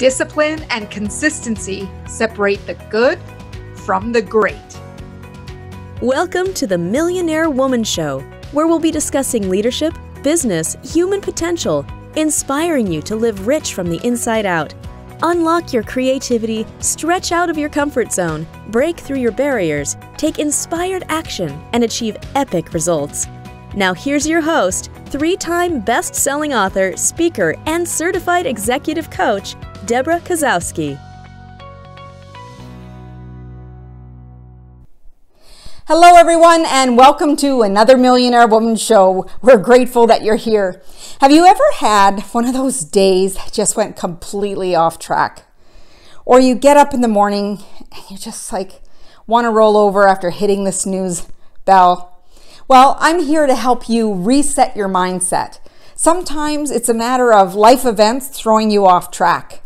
Discipline and consistency separate the good from the great. Welcome to the Millionaire Woman Show, where we'll be discussing leadership, business, human potential, inspiring you to live rich from the inside out. Unlock your creativity, stretch out of your comfort zone, break through your barriers, take inspired action, and achieve epic results. Now here's your host, three-time best-selling author, speaker, and certified executive coach, Debra Kasowski. Hello everyone, and welcome to another Millionaire Woman Show. We're grateful that you're here. Have you ever had one of those days that just went completely off track? Or you get up in the morning and you just want to roll over after hitting the snooze bell? Well, I'm here to help you reset your mindset. Sometimes it's a matter of life events throwing you off track.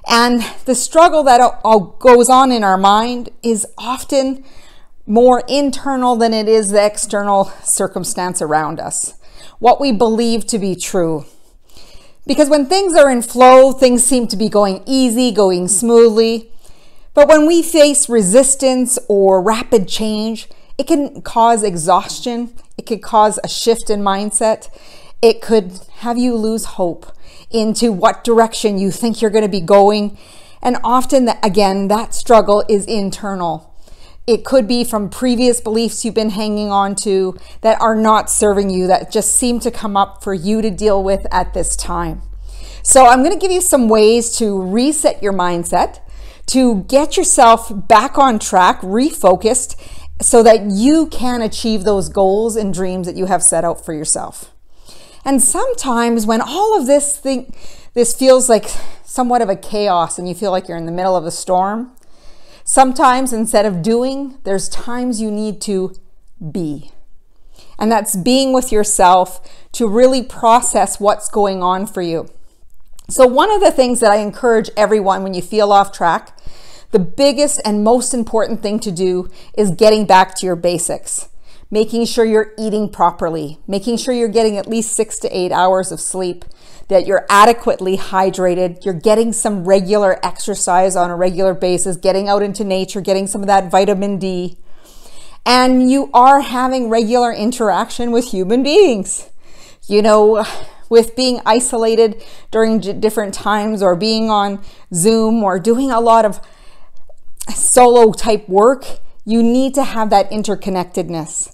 And the struggle that goes on in our mind is often more internal than it is the external circumstance around us. What we believe to be true. Because when things are in flow, things seem to be going easy, going smoothly. But when we face resistance or rapid change, it can cause exhaustion. It could cause a shift in mindset. It could have you lose hope into what direction you think you're going to be going. And often, again, that struggle is internal. It could be from previous beliefs you've been hanging on to that are not serving you, that just seem to come up for you to deal with at this time. So I'm going to give you some ways to reset your mindset, to get yourself back on track, refocused, so that you can achieve those goals and dreams that you have set out for yourself. And sometimes when all of this feels like somewhat of a chaos and you feel like you're in the middle of a storm, sometimes instead of doing, there's times you need to be. And that's being with yourself to really process what's going on for you. So one of the things that I encourage everyone when you feel off track, the biggest and most important thing to do is getting back to your basics. Making sure you're eating properly, making sure you're getting at least 6 to 8 hours of sleep, that you're adequately hydrated, you're getting some regular exercise on a regular basis, getting out into nature, getting some of that vitamin D, and you are having regular interaction with human beings. You know, with being isolated during different times or being on Zoom or doing a lot of solo type work, you need to have that interconnectedness.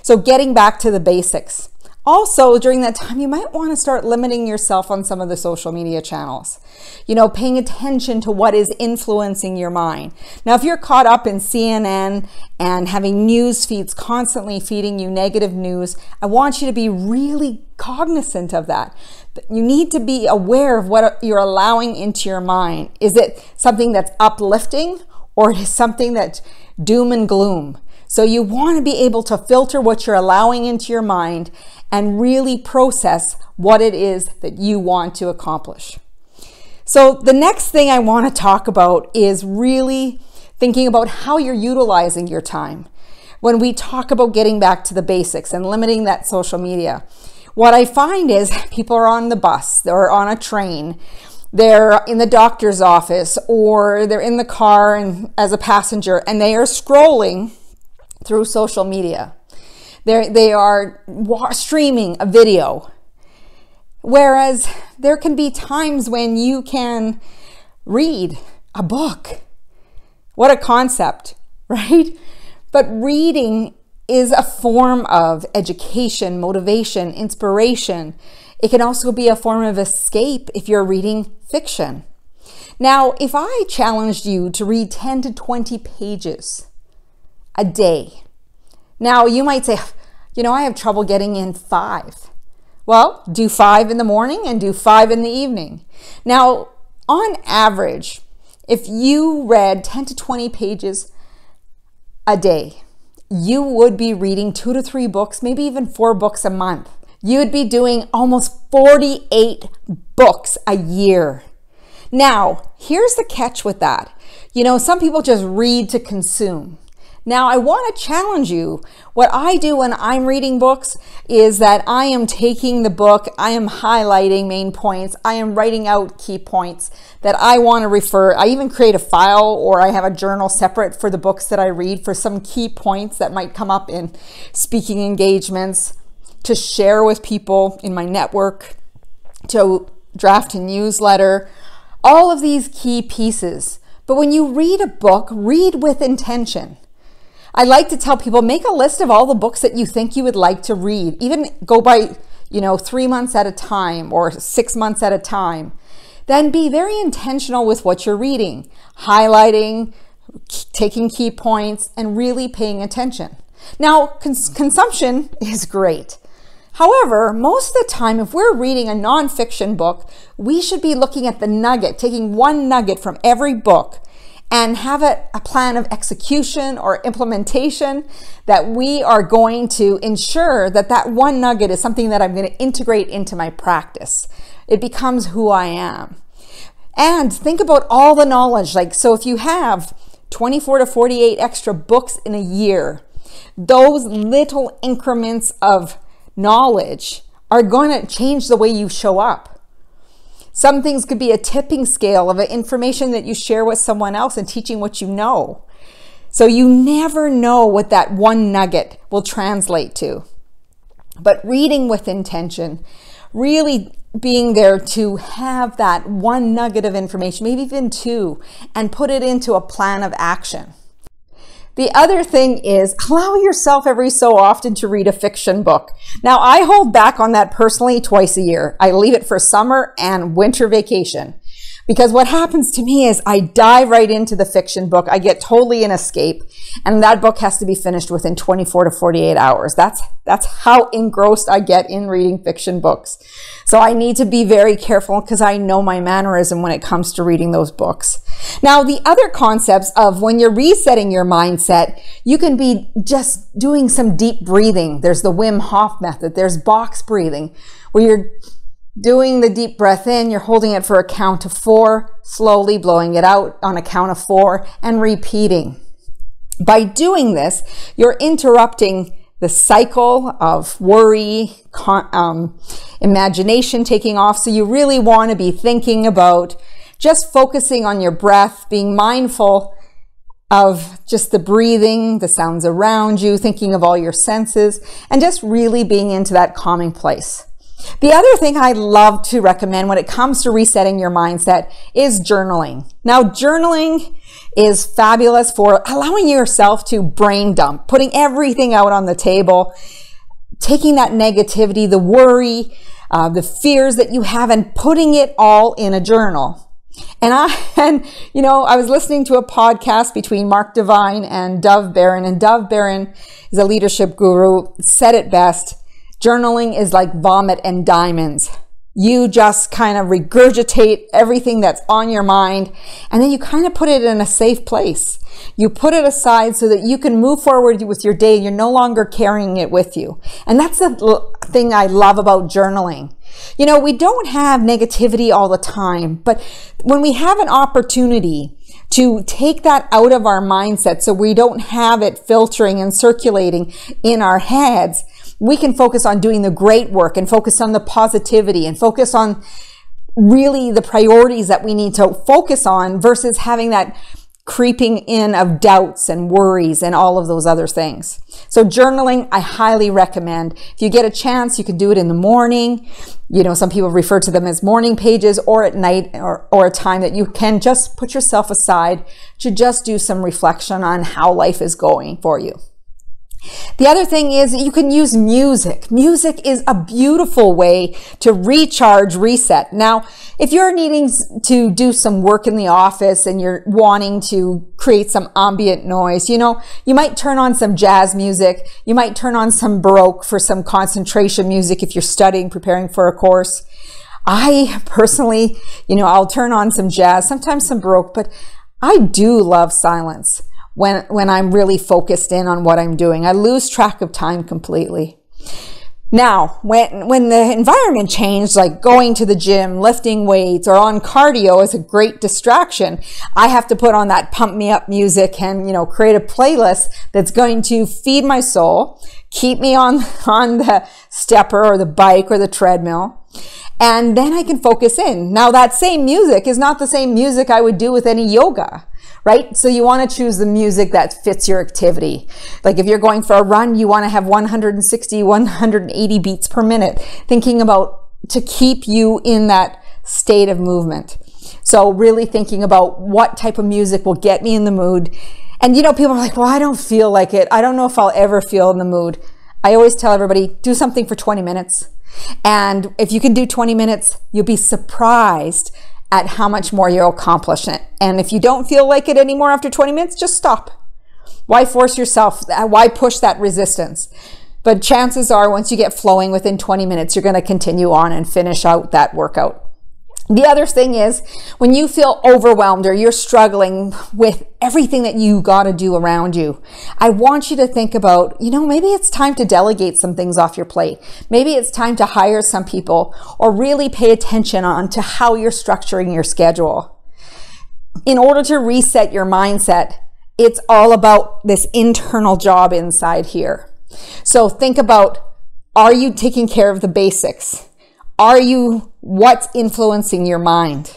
So getting back to the basics. Also, during that time, you might want to start limiting yourself on some of the social media channels. You know, paying attention to what is influencing your mind. Now, if you're caught up in CNN and having news feeds constantly feeding you negative news, I want you to be really cognizant of that. You need to be aware of what you're allowing into your mind. Is it something that's uplifting or is something that's doom and gloom? So you want to be able to filter what you're allowing into your mind and really process what it is that you want to accomplish. So the next thing I want to talk about is really thinking about how you're utilizing your time. When we talk about getting back to the basics and limiting that social media, what I find is people are on the bus, they're on a train, they're in the doctor's office, or they're in the car and as a passenger, and they are scrolling through social media. They are streaming a video. Whereas there can be times when you can read a book. What a concept, right? But reading is a form of education, motivation, inspiration. It can also be a form of escape if you're reading fiction. Now, if I challenged you to read 10 to 20 pages a day. Now, you might say, you know, I have trouble getting in 5. Well, do 5 in the morning and do 5 in the evening. Now, on average, if you read 10 to 20 pages a day, you would be reading 2 to 3 books, maybe even 4 books a month. You would be doing almost 48 books a year. Now, here's the catch with that. You know, some people just read to consume. Now, I want to challenge you. What I do when I'm reading books is that I am taking the book, I am highlighting main points, I am writing out key points that I want to refer. I even create a file, or I have a journal separate for the books that I read for some key points that might come up in speaking engagements, to share with people in my network, to draft a newsletter, all of these key pieces. But when you read a book, read with intention. I like to tell people, make a list of all the books that you think you would like to read. Even go by, 3 months at a time or 6 months at a time. Then be very intentional with what you're reading, highlighting, taking key points, and really paying attention. Now, consumption is great. However, most of the time, if we're reading a nonfiction book, we should be looking at the nugget, taking one nugget from every book, and have a plan of execution or implementation that we are going to ensure that that one nugget is something that I'm going to integrate into my practice. It becomes who I am. And think about all the knowledge. So if you have 24 to 48 extra books in a year, those little increments of knowledge are going to change the way you show up. Some things could be a tipping scale of information that you share with someone else and teaching what you know. So you never know what that one nugget will translate to. But reading with intention, really being there to have that one nugget of information, maybe even two, and put it into a plan of action. The other thing is allow yourself every so often to read a fiction book. Now, I hold back on that personally twice a year. I leave it for summer and winter vacation. Because what happens to me is I dive right into the fiction book. I get totally an escape. And that book has to be finished within 24 to 48 hours. That's how engrossed I get in reading fiction books. So I need to be very careful because I know my mannerism when it comes to reading those books. Now, the other concepts of when you're resetting your mindset, you can be just doing some deep breathing. There's the Wim Hof method. There's box breathing, where you're doing the deep breath in, you're holding it for a count of 4, slowly blowing it out on a count of 4, and repeating. By doing this, you're interrupting the cycle of worry, imagination taking off. So you really want to be thinking about just focusing on your breath, being mindful of just the breathing, the sounds around you, thinking of all your senses, and just really being into that calming place. The other thing I love to recommend when it comes to resetting your mindset is journaling. Now, journaling is fabulous for allowing yourself to brain dump, putting everything out on the table, taking that negativity, the worry, the fears that you have, and putting it all in a journal. And I was listening to a podcast between Mark Divine and Dove Barron, and Dove Barron is a leadership guru, said it best. Journaling is like vomit and diamonds. You just kind of regurgitate everything that's on your mind, and then you kind of put it in a safe place. You put it aside so that you can move forward with your day. You're no longer carrying it with you. And that's the thing I love about journaling. We don't have negativity all the time, but when we have an opportunity to take that out of our mindset so we don't have it filtering and circulating in our heads, we can focus on doing the great work and focus on the positivity and focus on really the priorities that we need to focus on versus having that creeping in of doubts and worries and all of those other things. So journaling, I highly recommend. If you get a chance, you can do it in the morning. Some people refer to them as morning pages, or at night, or a time that you can just put yourself aside to just do some reflection on how life is going for you. The other thing is you can use music. Music is a beautiful way to recharge, reset. Now, if you're needing to do some work in the office and you're wanting to create some ambient noise, you might turn on some jazz music. You might turn on some Baroque for some concentration music if you're studying, preparing for a course. I personally, I'll turn on some jazz, sometimes some Baroque, but I do love silence. When I'm really focused in on what I'm doing, I lose track of time completely. Now, when the environment changed, like going to the gym, lifting weights, or on cardio is a great distraction, I have to put on that pump me up music and, create a playlist that's going to feed my soul, keep me on the stepper or the bike or the treadmill, and then I can focus in. Now, that same music is not the same music I would do with any yoga, right? So you want to choose the music that fits your activity. Like if you're going for a run, you want to have 160, 180 beats per minute, thinking about to keep you in that state of movement. So really thinking about what type of music will get me in the mood. And people are like, well, I don't feel like it. I don't know if I'll ever feel in the mood. I always tell everybody, do something for 20 minutes. And if you can do 20 minutes, you'll be surprised at how much more you'll accomplish it. And if you don't feel like it anymore after 20 minutes, just stop. Why force yourself? Why push that resistance? But chances are once you get flowing within 20 minutes, you're going to continue on and finish out that workout. The other thing is when you feel overwhelmed or you're struggling with everything that you got to do around you, I want you to think about, maybe it's time to delegate some things off your plate. Maybe it's time to hire some people or really pay attention on to how you're structuring your schedule. In order to reset your mindset, it's all about this internal job inside here. So think about, are you taking care of the basics? What's influencing your mind?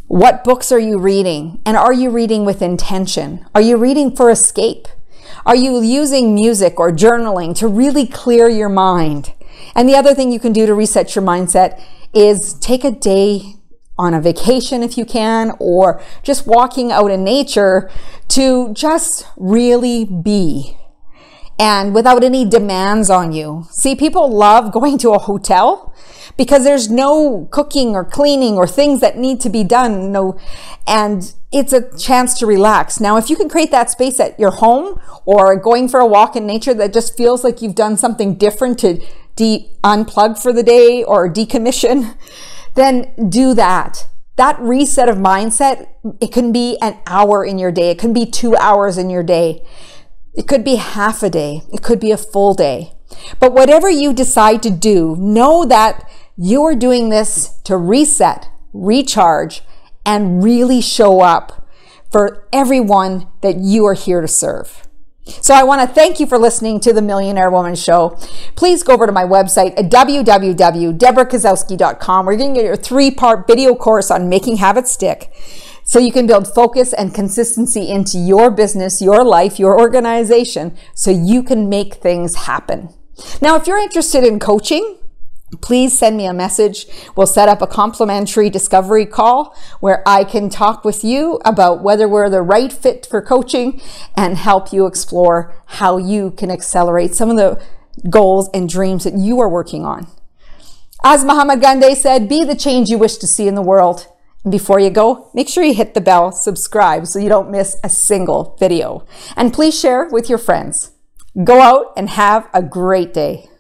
What books are you reading? And are you reading with intention? Are you reading for escape? Are you using music or journaling to really clear your mind? And the other thing you can do to reset your mindset is take a day on a vacation if you can, or just walking out in nature to just really be. And without any demands on you. See, people love going to a hotel because there's no cooking or cleaning or things that need to be done. And it's a chance to relax. Now, if you can create that space at your home or going for a walk in nature that just feels like you've done something different to unplug for the day or decommission, then do that. That reset of mindset, it can be an hour in your day. It can be 2 hours in your day. It could be half a day. It could be a full day. But whatever you decide to do, know that you're doing this to reset, recharge, and really show up for everyone that you are here to serve. So I want to thank you for listening to the Millionaire Woman Show. Please go over to my website at www.debrakasowski.com where you're going to get your 3-part video course on making habits stick, so you can build focus and consistency into your business, your life, your organization, so you can make things happen. Now, if you're interested in coaching, please send me a message. We'll set up a complimentary discovery call where I can talk with you about whether we're the right fit for coaching and help you explore how you can accelerate some of the goals and dreams that you are working on. As Mahatma Gandhi said, be the change you wish to see in the world. And before you go, make sure you hit the bell, subscribe so you don't miss a single video. And please share with your friends. Go out and have a great day.